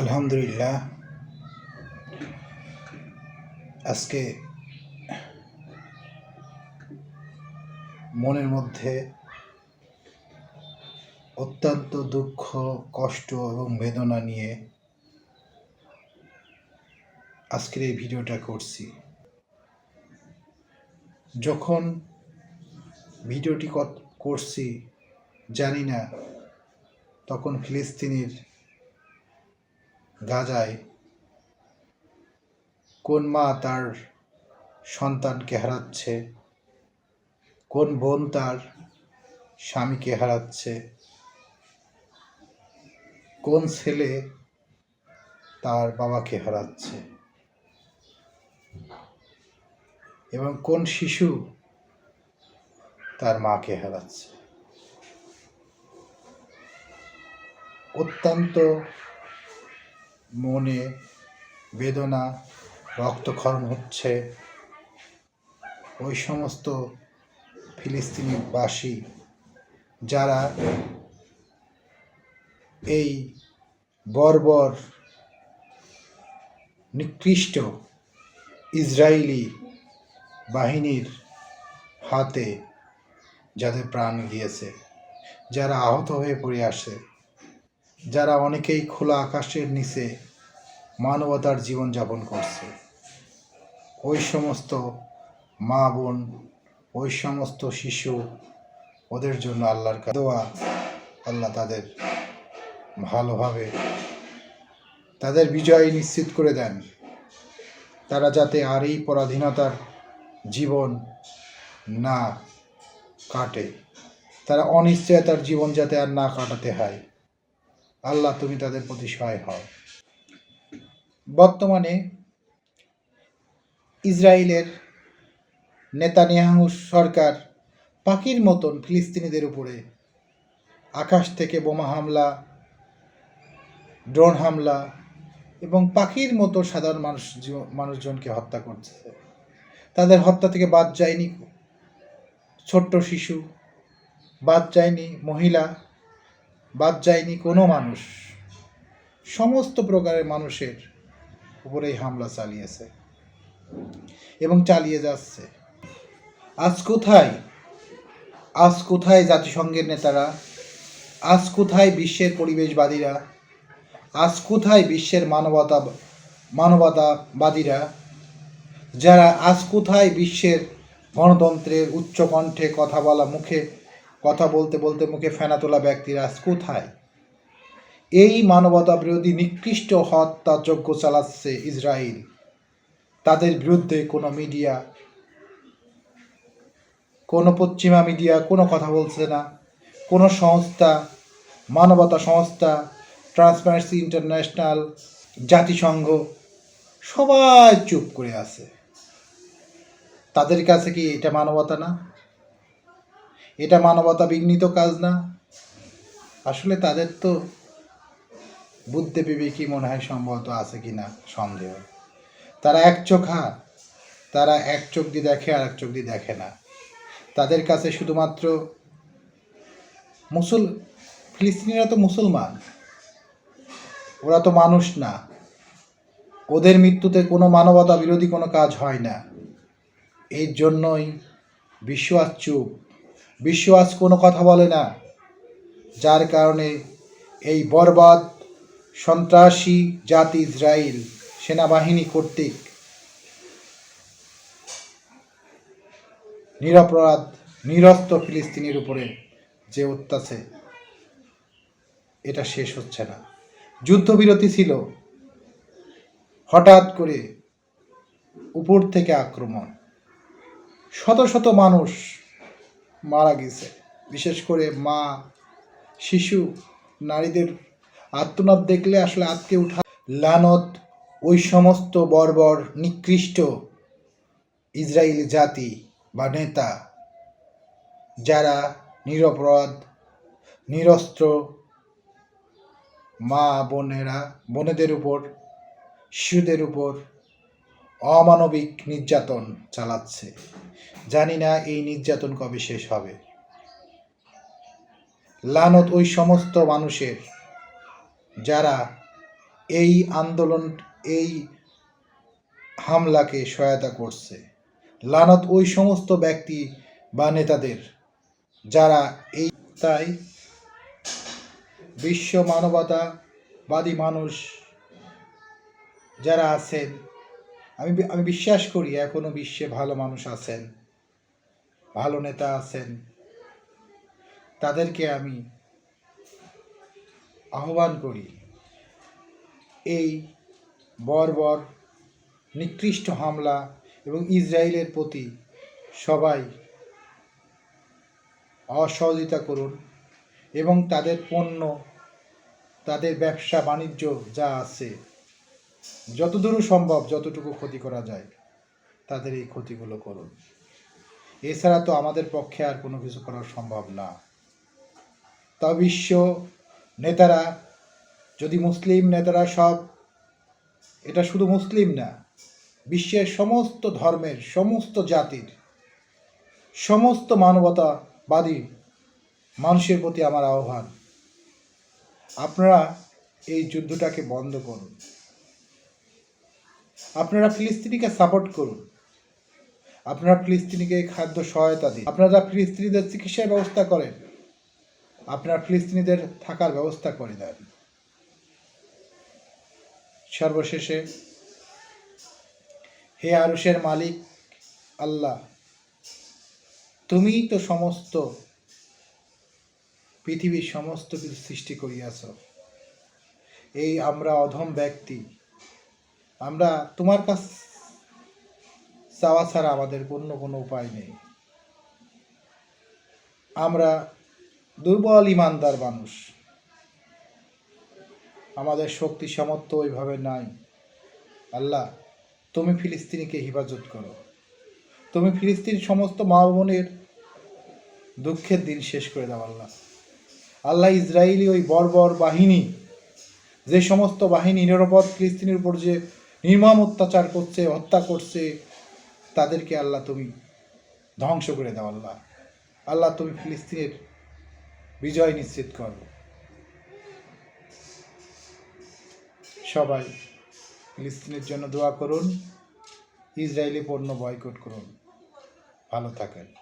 আলহামদুলিল্লাহ। আজকে মনের মধ্যে অত্যন্ত দুঃখ, কষ্ট এবং বেদনা নিয়ে আজকের এই ভিডিওটা করছি। যখন ভিডিওটি করছি জানি না তখন ফিলিস্তিনের গাজায় কোন মা তার সন্তানকে হারাচ্ছে, কোন বোন তার স্বামীকে হারাচ্ছে, কোন ছেলে তার বাবাকে হারাচ্ছে এবং কোন শিশু তার মাকে হারাচ্ছে। অত্যন্ত মনে বেদনা, রক্তক্ষরণ হচ্ছে ওই সমস্ত ফিলিস্তিনিবাসী যারা এই বর্বর নিকৃষ্ট ইসরায়েলি বাহিনীর হাতে যাদের প্রাণ গিয়েছে, যারা আহত হয়ে পড়ে আসে, যারা অনেকেই খোলা আকাশের নিচে মানবতার জীবনযাপন করছে, ওই সমস্ত মা বোন, ওই সমস্ত শিশু, ওদের জন্য আল্লাহর দোয়া, আল্লাহ তাদের ভালোভাবে তাদের বিজয় নিশ্চিত করে দেন। তারা যাতে আর এই পরাধীনতার জীবন না কাটে, তারা অনিশ্চয়তার জীবন যাতে আর না কাটাতে হয়। আল্লাহ তুমি তাদের প্রতি সহায় হও। বর্তমানে ইসরায়েলের নেতানিয়াহু সরকার পাখির মতন ফিলিস্তিনিদের উপরে আকাশ থেকে বোমা হামলা, ড্রোন হামলা এবং পাখির মতো সাধারণ মানুষজনকে হত্যা করছে। তাদের হত্যা থেকে বাদ যায়নি ছোট্ট শিশু, বাদ যায়নি মহিলা, বাদ যায়নি কোনো মানুষ। সমস্ত প্রকারের মানুষের উপরেই হামলা চালিয়েছে এবং চালিয়ে যাচ্ছে। আজ কোথায় জাতিসংঘের নেতারা? আজ কোথায় বিশ্বের পরিবেশবাদীরা? আজ কোথায় বিশ্বের মানবতাবাদীরা? যারা আজ কোথায় বিশ্বের গণতন্ত্রের উচ্চকণ্ঠে কথা বলতে বলতে মুখে ফেনা তোলা ব্যক্তিরা আজ কোথায়? এই মানবতা বিরোধী নিকৃষ্ট হত্যাযজ্ঞ চালাচ্ছে ইসরায়েল। তাদের বিরুদ্ধে কোনো মিডিয়া, কোনো পশ্চিমা মিডিয়া কোনো কথা বলছে না। কোনো সংস্থা, মানবতা সংস্থা, ট্রান্সপারেন্সি ইন্টারন্যাশনাল, জাতিসংঘ সবাই চুপ করে আছে। তাদের কাছে কি এটা মানবতা না? এটা মানবতা বিঘ্নিত কাজ না? আসলে তাদের তো বুদ্ধি বিবেকই মনে হয় সম্ভবত আছে কি না সন্দেহ। তারা এক চোখ দিয়ে দেখে আর এক চোখ দিয়ে দেখে না। তাদের কাছে শুধুমাত্র ফিলিস্তিনিরা তো মুসলমান, ওরা তো মানুষ না। ওদের মৃত্যুতে কোনো মানবতা বিরোধী কোনো কাজ হয় না। এই জন্যই বিশ্ব আজ চুপ, বিশ্ব আজ কোনো কথা বলে না। যার কারণে এই বর্বর সন্ত্রাসী জাতি ইসরায়েল সেনাবাহিনী কর্তৃক নিরপরাধ নিরস্ত্র ফিলিস্তিনির উপরে যে অত্যাচার, এটা শেষ হচ্ছে না। যুদ্ধবিরতি ছিল, হঠাৎ করে উপর থেকে আক্রমণ, শত শত মানুষ মারা গেছে, বিশেষ করে মা, শিশু, নারীদের আর্তনাদ দেখলে আসলে আটকে ওঠা। লানত ওই সমস্ত বর্বর নিকৃষ্ট ইসরায়েলি জাতি বা নেতা যারা নিরপরাধ নিরস্ত্র মা বোনেদের উপর, শিশুদের উপর অমানবিক নির্যাতন চালাচ্ছে। জানি না এই নির্যাতন কবে শেষ হবে। লানত ওই সমস্ত মানুষের যারা এই আন্দোলন, এই হামলাকে সহায়তা করছে। লানত ওই সমস্ত ব্যক্তি বা নেতাদের যারা এই, তাই বিশ্ব মানবতাবাদী মানুষ যারা আছেন, আমি বিশ্বাস করি এখনো বিশ্বে ভালো মানুষ আছেন, ভালো নেতা আছেন। তাদেরকে আমি আহ্বান করি এই বর্বর নিকৃষ্ট হামলা এবং ইসরায়েলের প্রতি সবাই অসহযোগিতা করুন এবং তাদের পণ্য, তাদের ব্যবসা বাণিজ্য যা আছে যতদূর সম্ভব যতটুকু ক্ষতি করা যায় তাদের এই ক্ষতিগুলো করুন। এছাড়া তো আমাদের পক্ষে আর কোনো কিছু করা সম্ভব না। তা বিশ্ব নেতারা, যদি মুসলিম নেতারা সব, এটা শুধু মুসলিম না, বিশ্বের সমস্ত ধর্মের, সমস্ত জাতির, সমস্ত মানবতাবাদী মানুষের প্রতি আমার আহ্বান, আপনারা এই যুদ্ধটাকে বন্ধ করুন। আপনারা ফিলিস্তিনিকে সাপোর্ট করুন, আপনারা ফিলিস্তিনিকে খাদ্য সহায়তা দিন, আপনারা ফিলিস্তিনিদের চিকিৎসার ব্যবস্থা করেন, আপনারা ফিলিস্তিনিদের থাকার ব্যবস্থা করে দেন। সর্বশেষে, হে আরশের মালিক আল্লাহ, তুমিই তো সমস্ত পৃথিবীর সমস্ত কিছু সৃষ্টি করিয়াছ। এই আমরা অধম ব্যক্তি, আমরা তোমার কাছ চাওয়া ছাড়া আমাদের কোনো উপায় নেই। আমরা দুর্বল ইমানদার মানুষ, আমাদের শক্তি সামর্থ্য ওইভাবে নাই। আল্লাহ, তুমি ফিলিস্তিনিকে হেফাজত করো, তুমি ফিলিস্তিন সমস্ত মা বোনের দুঃখের দিন শেষ করে দাও। আল্লাহ, আল্লাহ ইসরায়েলি ওই বর্বর বাহিনী, যে সমস্ত বাহিনী নিরাপদ ফিলিস্তিনের উপর যে নির্মম অত্যাচার করছে, হত্যা করছে, তাদেরকে আল্লাহ তুমি ধ্বংস করে দাও। আল্লাহ, আল্লাহ তুমি ফিলিস্তিনের বিজয় নিশ্চিত করো। সবাই ফিলিস্তিনের জন্য দোয়া করুন, ইসরায়েলি পণ্য বয়কট করুন। ভালো থাকেন।